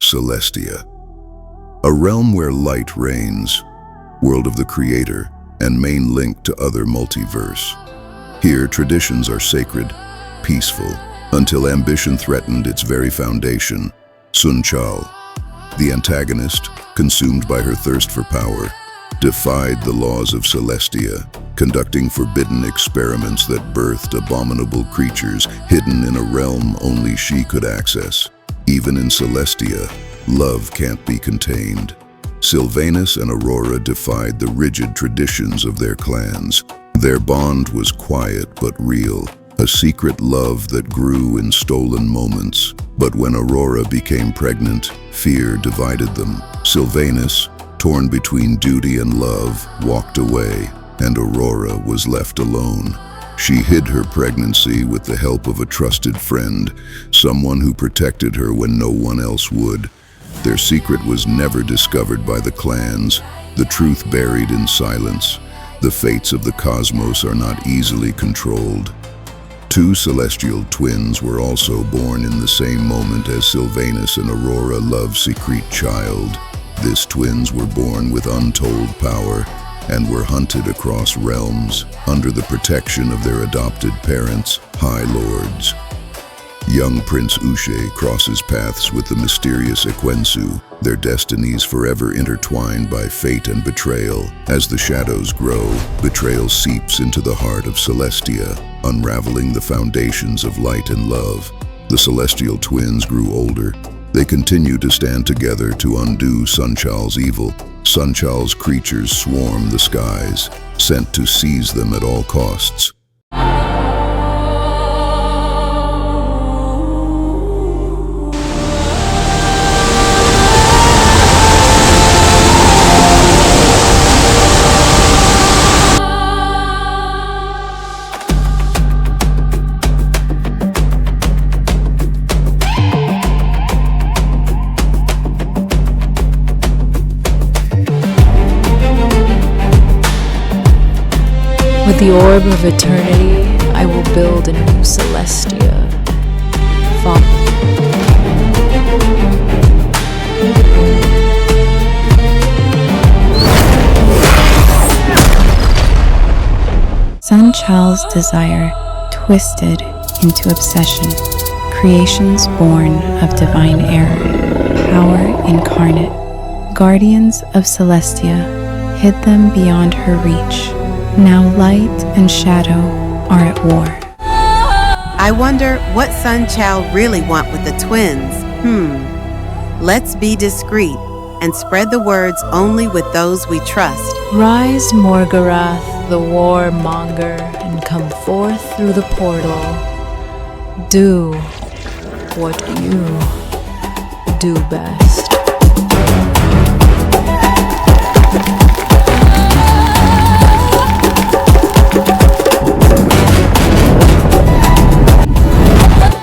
Celestia, a realm where light reigns, world of the Creator, and main link to other multiverse. Here, traditions are sacred, peaceful, until ambition threatened its very foundation. Sun Chal, the antagonist, consumed by her thirst for power, defied the laws of Celestia, conducting forbidden experiments that birthed abominable creatures hidden in a realm only she could access. Even in Celestia, love can't be contained. Sylvanus and Aurora defied the rigid traditions of their clans. Their bond was quiet but real, a secret love that grew in stolen moments. But when Aurora became pregnant, fear divided them. Sylvanus, torn between duty and love, walked away, and Aurora was left alone. She hid her pregnancy with the help of a trusted friend, someone who protected her when no one else would. Their secret was never discovered by the clans, the truth buried in silence. The fates of the cosmos are not easily controlled. Two celestial twins were also born in the same moment as Sylvanus and Aurora love's secret child. These twins were born with untold power and were hunted across realms under the protection of their adopted parents, High Lords. Young Prince Uche crosses paths with the mysterious Ekwensu, their destinies forever intertwined by fate and betrayal. As the shadows grow, betrayal seeps into the heart of Celestia, unraveling the foundations of light and love. The celestial twins grew older. They continue to stand together to undo Sun Chal's evil. Sun Chal's creatures swarm the skies, sent to seize them at all costs. With the orb of eternity, I will build a new Celestia. Sun Chal's desire twisted into obsession, creations born of divine error, power incarnate. Guardians of Celestia hid them beyond her reach. Now light and shadow are at war. I wonder what Sun Chal really want with the twins. Let's be discreet and spread the words only with those we trust. Rise, Morgorath, the warmonger, and come forth through the portal. Do what you do best.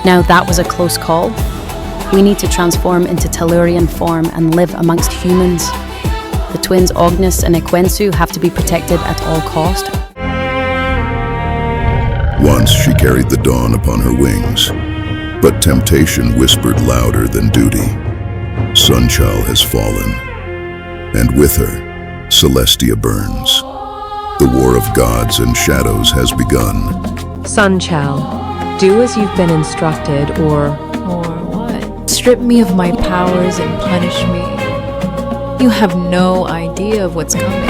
Now that was a close call. We need to transform into Tellurian form and live amongst humans. The twins Ognis and Ekwensu have to be protected at all cost. Once she carried the dawn upon her wings, but temptation whispered louder than duty. Sun Chal has fallen, and with her, Celestia burns. The war of gods and shadows has begun. Sun Chal, do as you've been instructed, or what? Strip me of my powers and punish me. You have no idea of what's coming.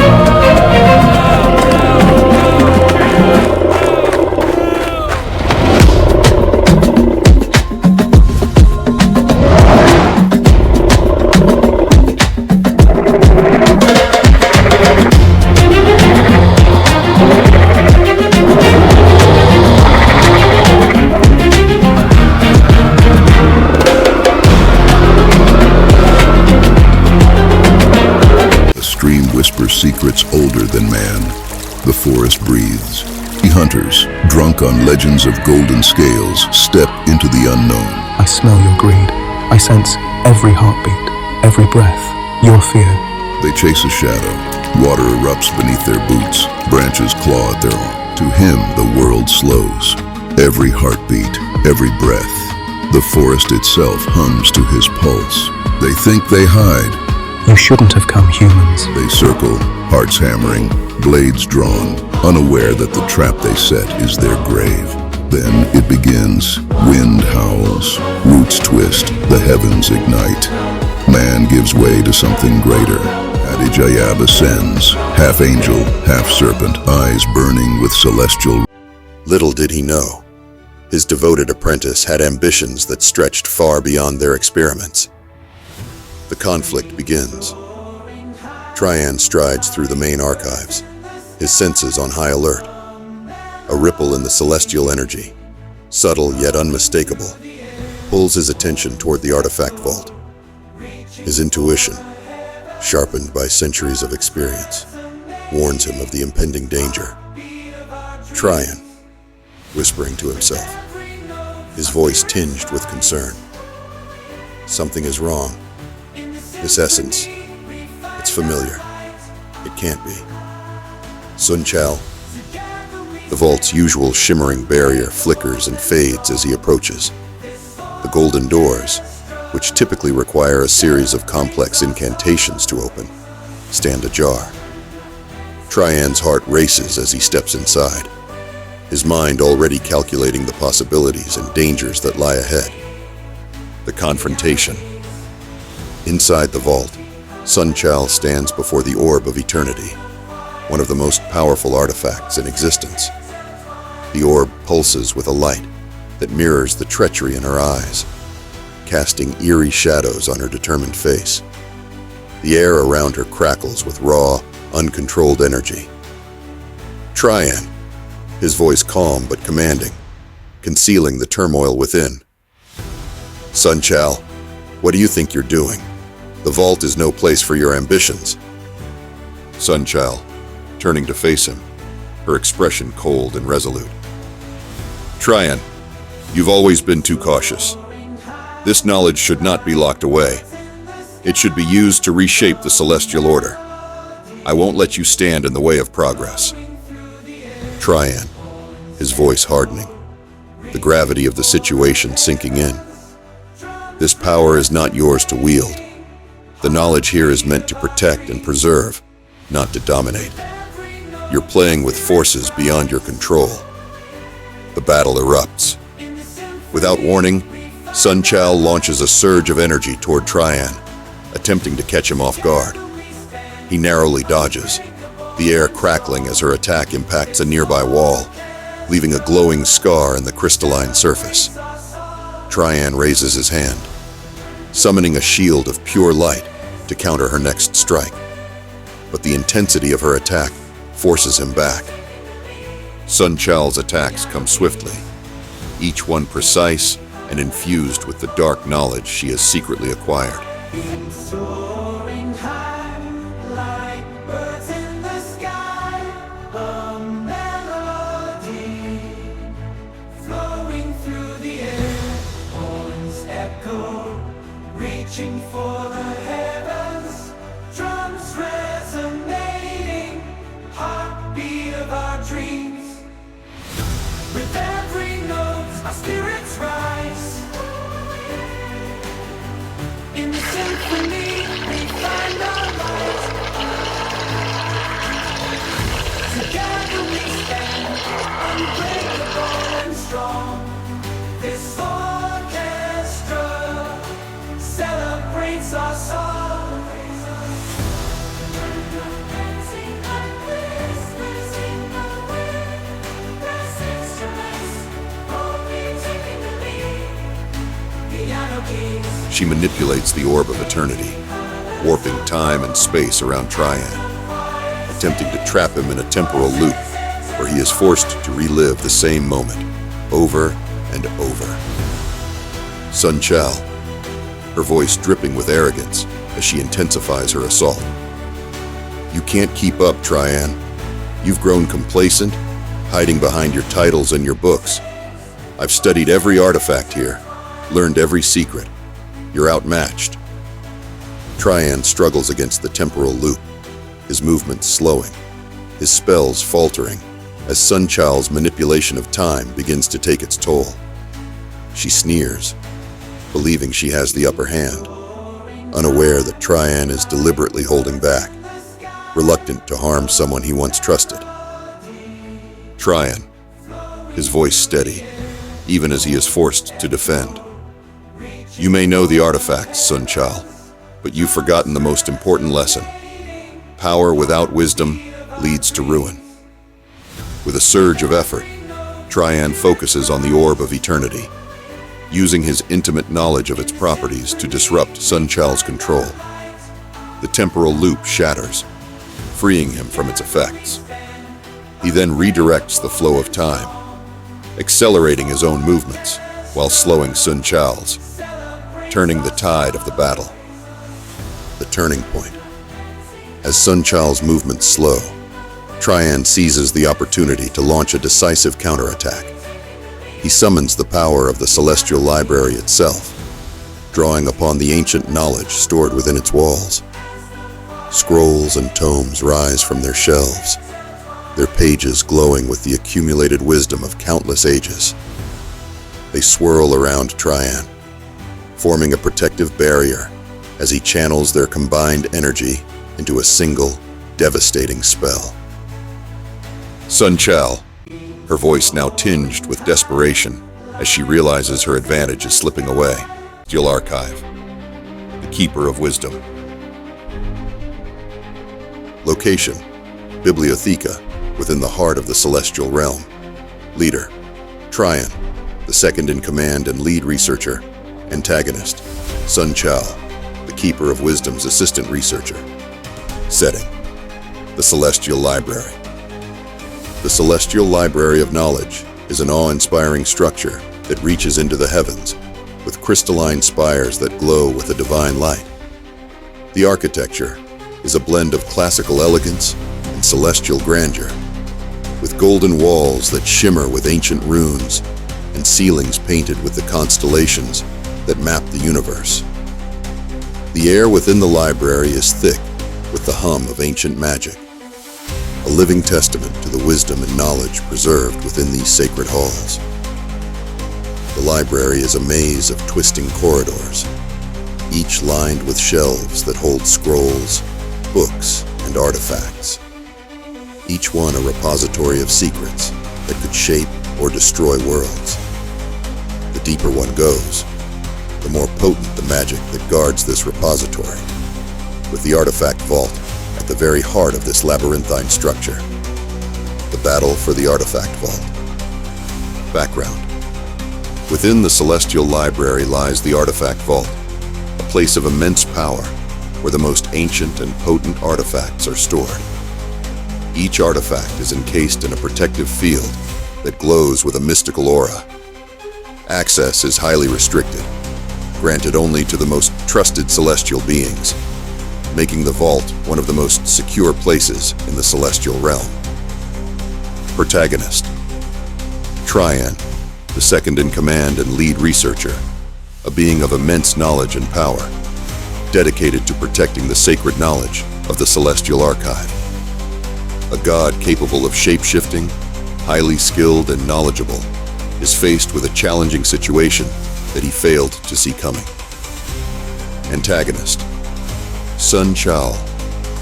Whisper secrets older than man. The forest breathes. The hunters, drunk on legends of golden scales, step into the unknown. I smell your greed. I sense every heartbeat, every breath, your fear. They chase a shadow. Water erupts beneath their boots. Branches claw at their arm. To him, the world slows. Every heartbeat, every breath. The forest itself hums to his pulse. They think they hide. You shouldn't have come, humans. They circle, hearts hammering, blades drawn, unaware that the trap they set is their grave. Then it begins. Wind howls, roots twist, the heavens ignite. Man gives way to something greater. Adijayab ascends, half angel, half serpent, eyes burning with celestial. Little did he know, his devoted apprentice had ambitions that stretched far beyond their experiments. The conflict begins. Trian strides through the main archives, his senses on high alert. A ripple in the celestial energy, subtle yet unmistakable, pulls his attention toward the artifact vault. His intuition, sharpened by centuries of experience, warns him of the impending danger. Trian, whispering to himself, his voice tinged with concern. Something is wrong. This essence, it's familiar. It can't be. Sun Chal. The vault's usual shimmering barrier flickers and fades as he approaches. The golden doors, which typically require a series of complex incantations to open, stand ajar. Trian's heart races as he steps inside, his mind already calculating the possibilities and dangers that lie ahead. The confrontation. Inside the vault, Sun Chal stands before the Orb of Eternity, one of the most powerful artifacts in existence. The orb pulses with a light that mirrors the treachery in her eyes, casting eerie shadows on her determined face. The air around her crackles with raw, uncontrolled energy. Trian, his voice calm but commanding, concealing the turmoil within. Sun Chal, what do you think you're doing? The vault is no place for your ambitions. Sun Chal, turning to face him, her expression cold and resolute. Trian, you've always been too cautious. This knowledge should not be locked away. It should be used to reshape the celestial order. I won't let you stand in the way of progress. Trian, his voice hardening, the gravity of the situation sinking in. This power is not yours to wield. The knowledge here is meant to protect and preserve, not to dominate. You're playing with forces beyond your control. The battle erupts. Without warning, Sun Chal launches a surge of energy toward Trian, attempting to catch him off guard. He narrowly dodges, the air crackling as her attack impacts a nearby wall, leaving a glowing scar in the crystalline surface. Trian raises his hand, summoning a shield of pure light to counter her next strike. But the intensity of her attack forces him back. Sun Chal's attacks come swiftly, each one precise and infused with the dark knowledge she has secretly acquired. Reaching for the heavens, drums resonating, heartbeat of our dreams. With every note, our spirits rise. In the symphony, we find our light. Together we stand, unbreakable and strong. This orchestra celebrates our song. Dancing up bliss, losing the wind. Brass instruments, only taking the lead. Piano keys. She manipulates the Orb of Eternity, warping time and space around Trian, attempting to trap him in a temporal loop where he is forced to relive the same moment over and over. Sun Chal, her voice dripping with arrogance as she intensifies her assault. You can't keep up, Trian. You've grown complacent, hiding behind your titles and your books. I've studied every artifact here, learned every secret. You're outmatched. Trian struggles against the temporal loop, his movements slowing, his spells faltering, as Sun Chal's manipulation of time begins to take its toll. She sneers, believing she has the upper hand. unaware that Trian is deliberately holding back, reluctant to harm someone he once trusted. Trian, his voice steady, even as he is forced to defend. You may know the artifacts, Sun Chal, but you've forgotten the most important lesson. Power without wisdom leads to ruin. With a surge of effort, Trian focuses on the Orb of Eternity, using his intimate knowledge of its properties to disrupt Sun Chal's control. The temporal loop shatters, freeing him from its effects. He then redirects the flow of time, accelerating his own movements while slowing Sun Chal's, turning the tide of the battle. The turning point. As Sun Chal's movements slow, Trian seizes the opportunity to launch a decisive counterattack. He summons the power of the Celestial Library itself, drawing upon the ancient knowledge stored within its walls. Scrolls and tomes rise from their shelves, their pages glowing with the accumulated wisdom of countless ages. They swirl around Trian, forming a protective barrier as he channels their combined energy into a single, devastating spell. Sun Chal, her voice now tinged with desperation as she realizes her advantage is slipping away. Celestial Archive, the Keeper of Wisdom. Location: Bibliotheca, within the heart of the Celestial Realm. Leader: Trian, the second-in-command and lead researcher. Antagonist: Sun Chal, the Keeper of Wisdom's assistant researcher. Setting: the Celestial Library. The Celestial Library of Knowledge is an awe-inspiring structure that reaches into the heavens, with crystalline spires that glow with a divine light. The architecture is a blend of classical elegance and celestial grandeur, with golden walls that shimmer with ancient runes and ceilings painted with the constellations that map the universe. The air within the library is thick with the hum of ancient magic, a living testament to the wisdom and knowledge preserved within these sacred halls. The library is a maze of twisting corridors, each lined with shelves that hold scrolls, books, and artifacts. Each one a repository of secrets that could shape or destroy worlds. The deeper one goes, the more potent the magic that guards this repository, with the artifact vault at the very heart of this labyrinthine structure. The battle for the artifact vault. Background. Within the Celestial Library lies the artifact vault, a place of immense power where the most ancient and potent artifacts are stored. Each artifact is encased in a protective field that glows with a mystical aura. Access is highly restricted, granted only to the most trusted celestial beings, making the vault one of the most secure places in the celestial realm. Protagonist: Trian, the second-in-command and lead researcher, a being of immense knowledge and power, dedicated to protecting the sacred knowledge of the Celestial Archive. A god capable of shape-shifting, highly skilled and knowledgeable, is faced with a challenging situation that he failed to see coming. Antagonist: Sun Chal,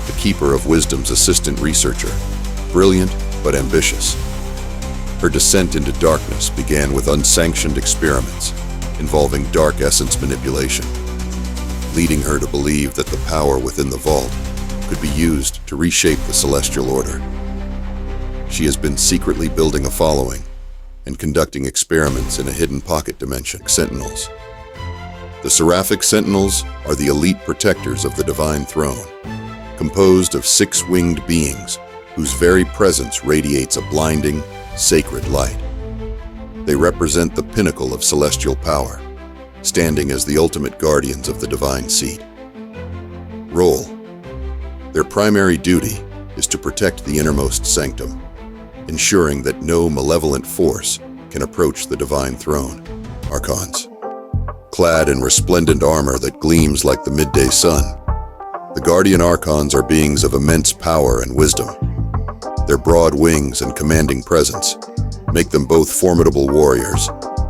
the Keeper of Wisdom's assistant researcher, brilliant but ambitious. Her descent into darkness began with unsanctioned experiments involving dark essence manipulation, leading her to believe that the power within the vault could be used to reshape the Celestial Order. She has been secretly building a following and conducting experiments in a hidden pocket dimension. Sentinels. The Seraphic Sentinels are the elite protectors of the Divine Throne, composed of 6 winged beings whose very presence radiates a blinding, sacred light. They represent the pinnacle of celestial power, standing as the ultimate guardians of the divine seat. Role. Their primary duty is to protect the innermost sanctum, ensuring that no malevolent force can approach the divine throne. Archons. Clad in resplendent armor that gleams like the midday sun, the Guardian Archons are beings of immense power and wisdom. Their broad wings and commanding presence make them both formidable warriors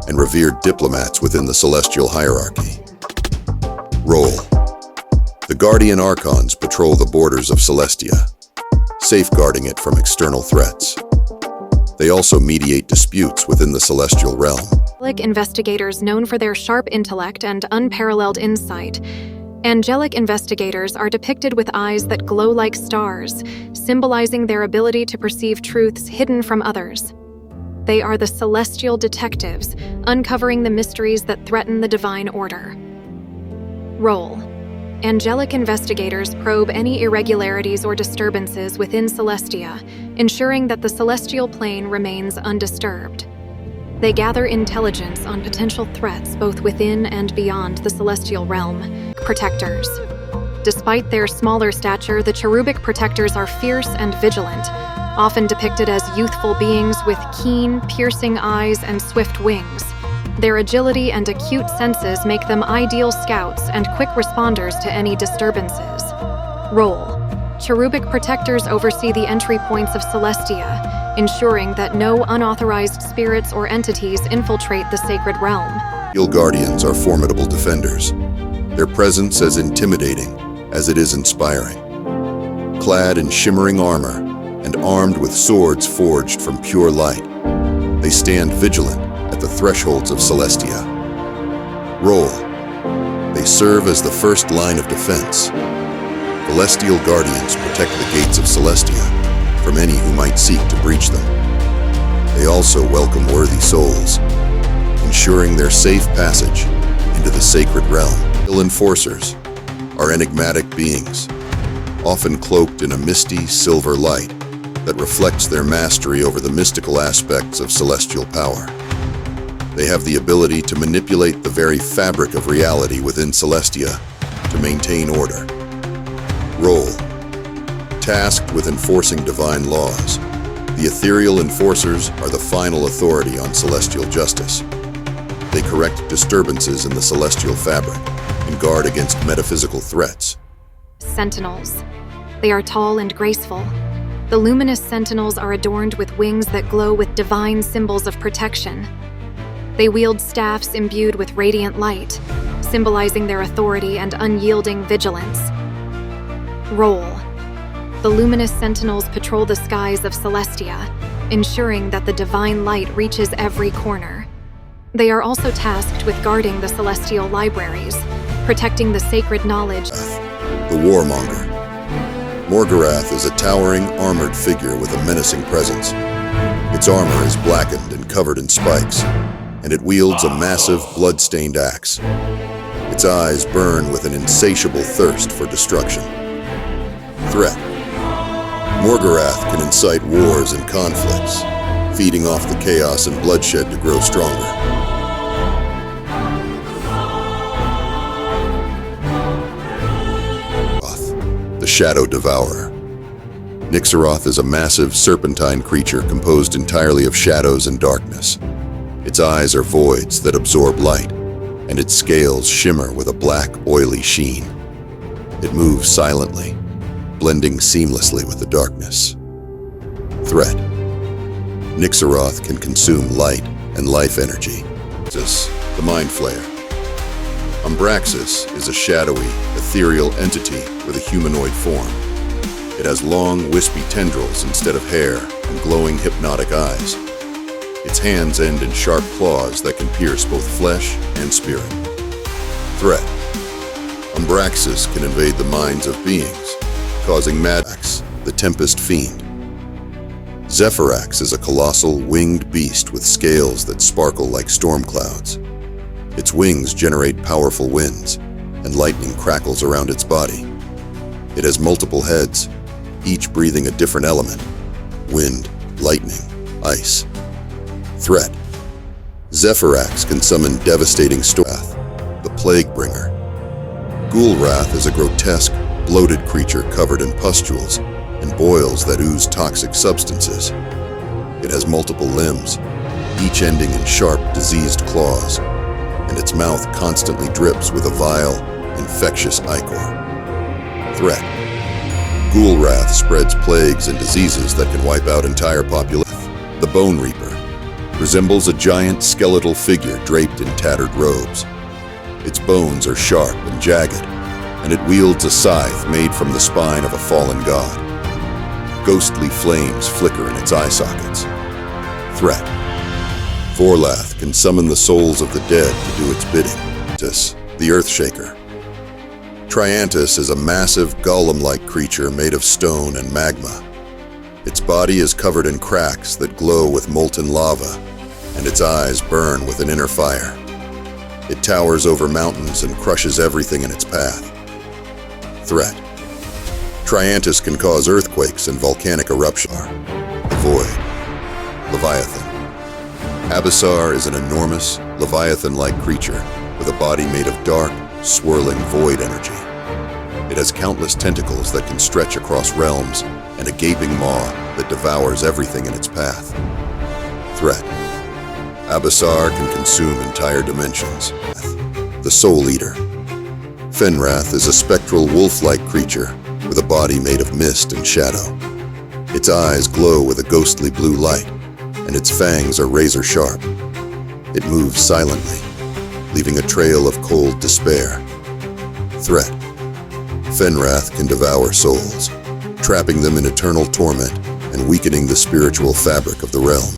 and revered diplomats within the celestial hierarchy. Role. The Guardian Archons patrol the borders of Celestia, safeguarding it from external threats. They also mediate disputes within the celestial realm. Angelic investigators known for their sharp intellect and unparalleled insight. Angelic investigators are depicted with eyes that glow like stars, symbolizing their ability to perceive truths hidden from others. They are the celestial detectives, uncovering the mysteries that threaten the divine order. Role: Angelic investigators probe any irregularities or disturbances within Celestia, ensuring that the celestial plane remains undisturbed. They gather intelligence on potential threats both within and beyond the celestial realm. Protectors. Despite their smaller stature, the cherubic protectors are fierce and vigilant, often depicted as youthful beings with keen, piercing eyes and swift wings. Their agility and acute senses make them ideal scouts and quick responders to any disturbances. Role: Cherubic protectors oversee the entry points of Celestia, ensuring that no unauthorized spirits or entities infiltrate the sacred realm. Celestial Guardians are formidable defenders, their presence as intimidating as it is inspiring. Clad in shimmering armor and armed with swords forged from pure light, they stand vigilant at the thresholds of Celestia. Role: They serve as the first line of defense. Celestial Guardians protect the gates of Celestia from any who might seek to breach them. They also welcome worthy souls, ensuring their safe passage into the sacred realm. Celestial Enforcers are enigmatic beings, often cloaked in a misty silver light that reflects their mastery over the mystical aspects of celestial power. They have the ability to manipulate the very fabric of reality within Celestia to maintain order. Role: Tasked with enforcing divine laws, the ethereal enforcers are the final authority on celestial justice. They correct disturbances in the celestial fabric and guard against metaphysical threats. Sentinels. They are tall and graceful. The luminous sentinels are adorned with wings that glow with divine symbols of protection. They wield staffs imbued with radiant light, symbolizing their authority and unyielding vigilance. Role: The luminous sentinels patrol the skies of Celestia, ensuring that the divine light reaches every corner. They are also tasked with guarding the celestial libraries, protecting the sacred knowledge. The Warmonger. Morgorath is a towering, armored figure with a menacing presence. Its armor is blackened and covered in spikes, and it wields a massive, blood-stained axe. Its eyes burn with an insatiable thirst for destruction. Threat: Morgorath can incite wars and conflicts, feeding off the chaos and bloodshed to grow stronger. The Shadow Devourer. Nixaroth is a massive, serpentine creature composed entirely of shadows and darkness. Its eyes are voids that absorb light, and its scales shimmer with a black, oily sheen. It moves silently, blending seamlessly with the darkness. Threat: Nixaroth can consume light and life energy. The Mind Flayer. Umbraxis is a shadowy, ethereal entity with a humanoid form. It has long, wispy tendrils instead of hair and glowing, hypnotic eyes. Its hands end in sharp claws that can pierce both flesh and spirit. Threat: Umbraxis can invade the minds of beings, causing Madarax, the Tempest Fiend. Zephyrax is a colossal, winged beast with scales that sparkle like storm clouds. Its wings generate powerful winds, and lightning crackles around its body. It has multiple heads, each breathing a different element: wind, lightning, ice. Threat: Zephyrax can summon devastating storms. The Plague Bringer. Ghoulrath is a grotesque, bloated creature covered in pustules and boils that ooze toxic substances. It has multiple limbs, each ending in sharp, diseased claws, and its mouth constantly drips with a vile, infectious ichor. Threat: Ghoulrath spreads plagues and diseases that can wipe out entire populations. The Bone Reaper resembles a giant skeletal figure draped in tattered robes. Its bones are sharp and jagged, and it wields a scythe made from the spine of a fallen god. Ghostly flames flicker in its eye sockets. Threat. Vorlath can summon the souls of the dead to do its bidding. Triantus, the Earthshaker. Triantus is a massive golem-like creature made of stone and magma. Its body is covered in cracks that glow with molten lava, and its eyes burn with an inner fire. It towers over mountains and crushes everything in its path. Threat. Triantus can cause earthquakes and volcanic eruption. The Void. Leviathan. Abyssar is an enormous, Leviathan-like creature with a body made of dark, swirling void energy. It has countless tentacles that can stretch across realms and a gaping maw that devours everything in its path. Threat. Abyssar can consume entire dimensions. The Soul Eater. Fenrath is a spectral wolf-like creature with a body made of mist and shadow. Its eyes glow with a ghostly blue light, and its fangs are razor-sharp. It moves silently, leaving a trail of cold despair. Threat. Fenrath can devour souls, trapping them in eternal torment and weakening the spiritual fabric of the realm.